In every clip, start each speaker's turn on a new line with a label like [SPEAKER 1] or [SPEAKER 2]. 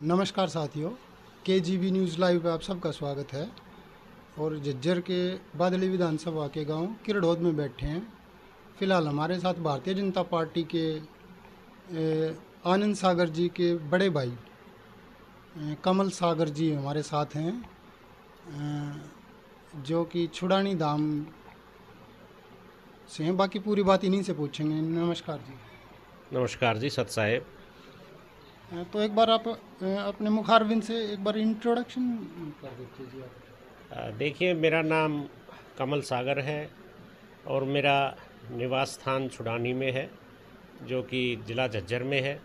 [SPEAKER 1] नमस्कार साथियों, KGB news live पे आप सबका स्वागत है। और झज्जर के बादली विधानसभा के गांव किरडोद में बैठे हैं। फ़िलहाल हमारे साथ भारतीय जनता पार्टी के आनंद सागर जी के बड़े भाई कमल सागर जी हमारे साथ हैं, जो कि छुड़ानी धाम से हैं। बाकी पूरी बात इन्हीं से पूछेंगे। नमस्कार जी।
[SPEAKER 2] नमस्कार जी, सत साहेब।
[SPEAKER 1] तो एक बार आप अपने मुखारबिन से एक बार इंट्रोडक्शन कर देते जी आप।
[SPEAKER 2] देखिए, मेरा नाम कमल सागर है और मेरा निवास स्थान छुड़ानी में है, जो कि ज़िला झज्जर में है।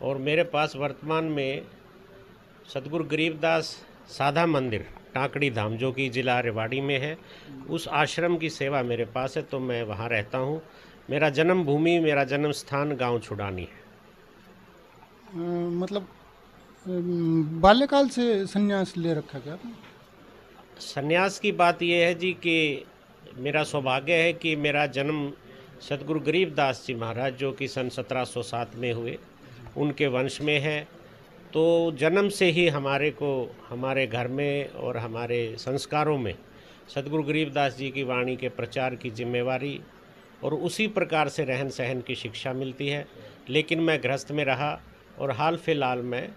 [SPEAKER 2] और मेरे पास वर्तमान में सतगुरु गरीबदास साधा मंदिर टाकड़ी धाम, जो कि ज़िला रेवाड़ी में है, उस आश्रम की सेवा मेरे पास है, तो मैं वहाँ रहता हूँ। मेरा जन्म भूमि, मेरा जन्म स्थान गांव छुड़ानी है।
[SPEAKER 1] मतलब बाल्यकाल से संन्यास ले रखा क्या आपने?
[SPEAKER 2] संन्यास की बात यह है जी कि मेरा सौभाग्य है कि मेरा जन्म सतगुरु गरीबदास जी महाराज, जो कि सन 1707 में हुए, उनके वंश में है। तो जन्म से ही हमारे को हमारे घर में और हमारे संस्कारों में सतगुरु गरीबदास जी की वाणी के प्रचार की जिम्मेवारी और उसी प्रकार से रहन सहन की शिक्षा मिलती है। लेकिन मैं गृहस्थ में रहा और हाल फिलहाल मैं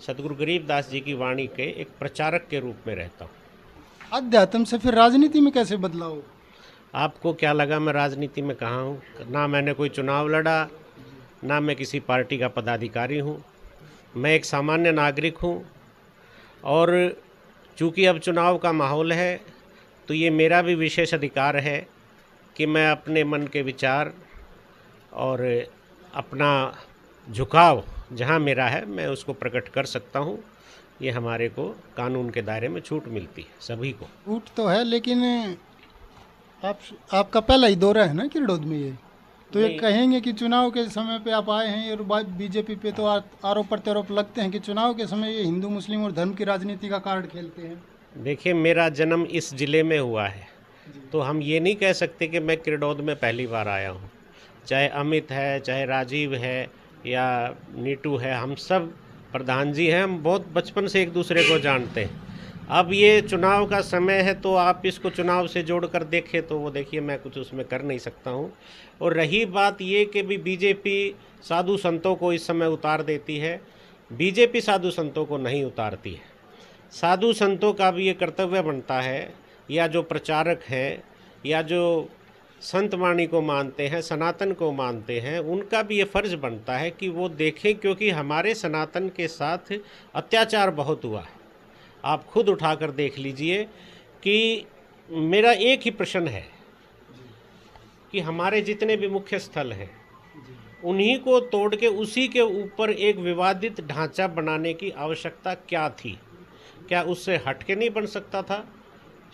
[SPEAKER 2] सतगुरु गरीबदास जी की वाणी के एक प्रचारक के रूप में रहता हूँ।
[SPEAKER 1] अध्यात्म से फिर राजनीति में कैसे बदलाव?
[SPEAKER 2] आपको क्या लगा मैं राजनीति में कहाँ हूँ? ना मैंने कोई चुनाव लड़ा, ना मैं किसी पार्टी का पदाधिकारी हूँ। मैं एक सामान्य नागरिक हूँ। और चूँकि अब चुनाव का माहौल है, तो ये मेरा भी विशेष अधिकार है कि मैं अपने मन के विचार और अपना झुकाव जहाँ मेरा है, मैं उसको प्रकट कर सकता हूँ। ये हमारे को कानून के दायरे में छूट मिलती है, सभी को।
[SPEAKER 1] छूट तो है, लेकिन आपका पहला ही दौरा है ना किरडोद में ये, तो ये
[SPEAKER 2] नहीं।
[SPEAKER 1] कहेंगे कि चुनाव के समय पे आप आए हैं और बीजेपी पे तो आरोप प्रत्यारोप लगते हैं कि चुनाव के समय ये हिंदू मुस्लिम और धर्म की राजनीति का कार्ड खेलते हैं।
[SPEAKER 2] देखिए, मेरा जन्म इस ज़िले में हुआ है, तो हम ये नहीं कह सकते कि मैं किरडोद में पहली बार आया हूँ। चाहे अमित है, चाहे राजीव है या नीटू है, हम सब प्रधान जी हैं, हम बहुत बचपन से एक दूसरे को जानते हैं। अब ये चुनाव का समय है, तो आप इसको चुनाव से जोड़ कर देखें तो वो देखिए मैं कुछ उसमें कर नहीं सकता हूँ। और रही बात ये कि भी बीजेपी साधु संतों को इस समय उतार देती है, बीजेपी साधु संतों को नहीं उतारती है। साधु संतों का भी ये कर्तव्य बनता है, या जो प्रचारक हैं या जो संत वाणी को मानते हैं, सनातन को मानते हैं, उनका भी ये फ़र्ज़ बनता है कि वो देखें, क्योंकि हमारे सनातन के साथ अत्याचार बहुत हुआ है। आप खुद उठाकर देख लीजिए कि मेरा एक ही प्रश्न है कि हमारे जितने भी मुख्य स्थल हैं, उन्हीं को तोड़ के उसी के ऊपर एक विवादित ढांचा बनाने की आवश्यकता क्या थी? क्या उससे हट के नहीं बन सकता था?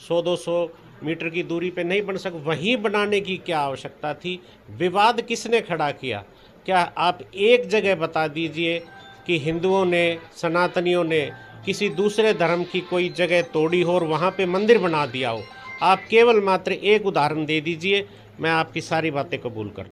[SPEAKER 2] 100-200 मीटर की दूरी पे नहीं बन वहीं बनाने की क्या आवश्यकता थी? विवाद किसने खड़ा किया? क्या आप एक जगह बता दीजिए कि हिंदुओं ने, सनातनियों ने किसी दूसरे धर्म की कोई जगह तोड़ी हो और वहाँ पे मंदिर बना दिया हो? आप केवल मात्र एक उदाहरण दे दीजिए, मैं आपकी सारी बातें कबूल कर